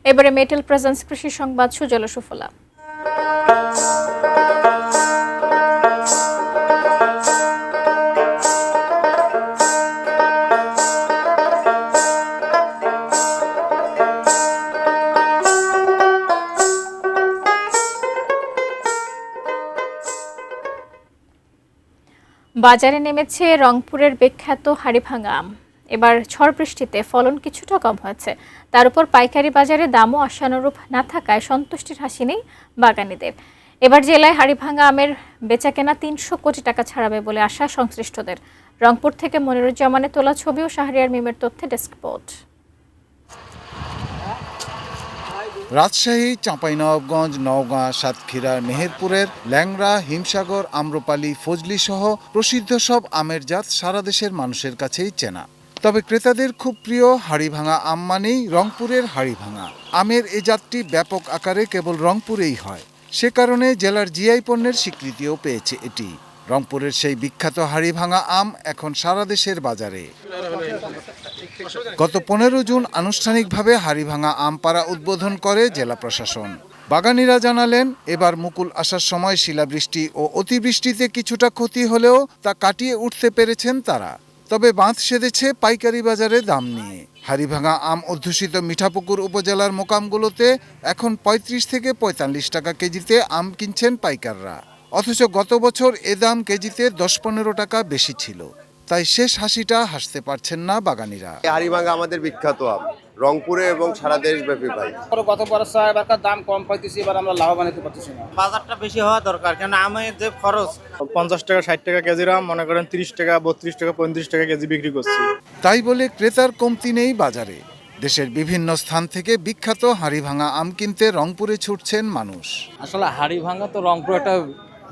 এবারে metal presence কৃষি সংবাদ সুজল সুফলা। বাজারে নেমেছে রংপুরের বিখ্যাত হাড়িভাঙা আম। এবার ঝড় বৃষ্টিতে ফলন কিছুটা কম হয়েছে, তার উপর পাইকারি বাজারে দামও আশানুরূপ না থাকায় সন্তুষ্টির হাসি নেই বাগানীদের। এবার জেলায় হাড়িভাঙা আমের বেচাকেনা ৩০০ কোটি টাকা ছাড়াবে বলে আশা সংশ্লিষ্টদের। রংপুর থেকে মনিরুজ্জামানের তোলা ছবি ও শাহরিয়ার মিমের তথ্যে ডেস্ক রিপোর্ট। রাজশাহী, চাঁপাইনবাবগঞ্জ, নওগাঁ, সাতক্ষীরা, মেহেরপুরের ল্যাংড়া, হিমসাগর, আম্রপালি, ফজলি সহ প্রসিদ্ধ সব আমের জাত সারা দেশের মানুষের কাছেই চেনা। তবে ক্রেতাদের খুব প্রিয় হাড়িভাঙা আম মানেই রংপুরের হাড়িভাঙা আমের এ জাতটি ব্যাপক আকারে কেবল রংপুরেই হয়। সে কারণে জেলার জিআই পণ্যের স্বীকৃতিও পেয়েছে এটি। রংপুরের সেই বিখ্যাত হাড়িভাঙা আম এখন সারা দেশের বাজারে। গত 15 জুন আনুষ্ঠানিকভাবে হাড়িভাঙা আম পাড়া উদ্বোধন করে জেলা প্রশাসন। বাগানীরা জানালেন, এবার মুকুল আসার সময় শিলাবৃষ্টি ও অতিবৃষ্টিতে কিছুটা ক্ষতি হলেও তা কাটিয়ে উঠতে পেরেছেন তারা। তবে বাঁধ সেধেছে পাইকারি বাজারে দাম নিয়ে। হাড়িভাঙা আম অধ্যুষিত মিঠাপুকুর উপজেলার মোকামগুলোতে এখন ৩৫ থেকে ৪৫ টাকা কেজিতে আম কিনছেন পাইকাররা। অথচ গত বছর এ দাম কেজিতে ১০-১৫ টাকা বেশি ছিল। তাই শেষ হাসিটা হাসতে পারছেন না বাগানীরা। হাড়িভাঙা আমাদের বিখ্যাত আম, রংপুরে এবং সারা দেশব্যাপী ভাই। গত বছর এবারকার দাম কম পাইতেছি, এবার আমরা লাভবান হতে পারতেছি না। বাজারটা বেশি হওয়া দরকার, কেন আমের যে খরচ 50 টাকা 60 টাকা কেজির আম মনে করেন 30 টাকা 32 টাকা 35 টাকা কেজি বিক্রি করছি। তাই বলে ক্রেতার কমতি নেই বাজারে। দেশের বিভিন্ন স্থান থেকে বিখ্যাত হাড়িভাঙা আম কিনতে রংপুরে ছুটছেন মানুষ। আসলে হাড়িভাঙা তো রংপুর একটা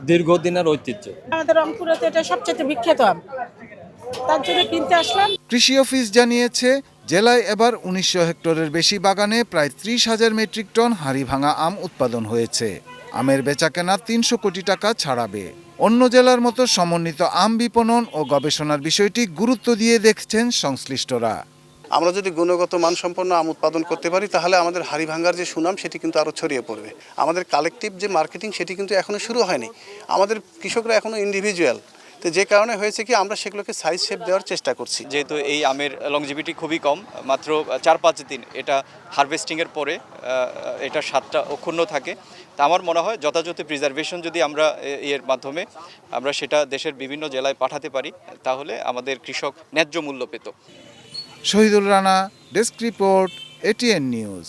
দীর্ঘদিনের ঐতিহ্য। আমাদের রংপুরে তো এটা সবচেয়ে বিখ্যাত আম, তার জন্য কিনতে আসলাম। কৃষি অফিস জানিয়েছে, জেলায় এবার ১৯০০ হেক্টরের বেশি বাগানে প্রায় ৩০,০০০ মেট্রিক টন হাড়িভাঙা আম উৎপাদন হয়েছে। আমের বেচাকেনা ৩০০ কোটি টাকা ছাড়াবে। অন্য জেলার মতো সমন্বিত আম বিপণন ও গবেষণার বিষয়টি গুরুত্ব দিয়ে দেখছেন সংশ্লিষ্টরা। আমরা যদি গুণগত মানসম্পন্ন আম উৎপাদন করতে পারি, তাহলে আমাদের হাড়িভাঙার যে সুনাম সেটি কিন্তু আরও ছড়িয়ে পড়বে। আমাদের কালেকটিভ যে মার্কেটিং সেটি কিন্তু এখনও শুরু হয়নি। আমাদের কৃষকরা এখনও ইন্ডিভিজুয়াল, তো যে কারণে হয়েছে কি আমরা সেগুলোকে সাইজ শেপ দেওয়ার চেষ্টা করছি। যেহেতু এই আমের লংজিভিটি খুবই কম, মাত্র ৪-৫ দিন এটা হারভেস্টিংয়ের পরে এটা স্বাদটা অক্ষুণ্ণ থাকে। তা আমার মনে হয় যথাযথ প্রিজার্ভেশন যদি আমরা এর মাধ্যমে আমরা সেটা দেশের বিভিন্ন জেলায় পাঠাতে পারি, তাহলে আমাদের কৃষক ন্যায্য মূল্য পেত। Shahidul Rana, desk report, ATN news.